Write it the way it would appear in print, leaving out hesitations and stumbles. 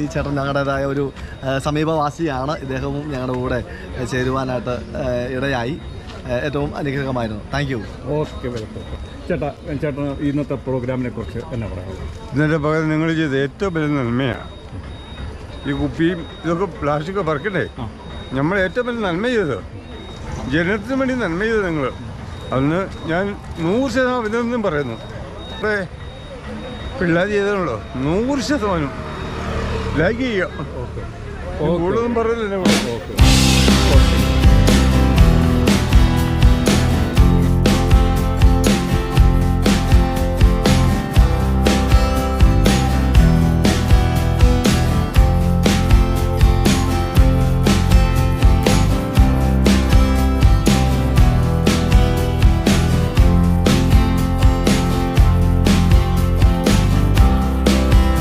ഈ ചേട്ടൻ ഞങ്ങളുടേതായ ഒരു സമീപവാസിയാണ്. ഇദ്ദേഹവും ഞങ്ങളുടെ കൂടെ ചേരുവാനായിട്ട് ഇടയായി. ഏറ്റവും അനുഗ്രഹമായിരുന്നു. Thank you. Okay, welcome. ചേട്ടൻ ഇന്നത്തെ പ്രോഗ്രാമിനെ കുറിച്ച് എന്നാ പറയാം? ഇന്നത്തെ പകരം നിങ്ങൾ ചെയ്ത് ഏറ്റവും വലിയ നന്മയാണ്. ഈ കുപ്പിയും ഇതൊക്കെ പ്ലാസ്റ്റിക്കൊക്കെ പറക്കട്ടെ, നമ്മൾ ഏറ്റവും വലിയ നന്മ ചെയ്തത് ജനത്തിന് വേണ്ടി നന്മ ചെയ്തത് നിങ്ങൾ. അന്ന് ഞാൻ 100% അഭിനന്ദനം പറയുന്നു. അപ്പേ പിള്ളേർ ചെയ്തതുള്ളൂ 100% ലൈക്ക് ചെയ്യുക. കൂടുതലൊന്നും പറയുന്നില്ല. ഓക്കെ.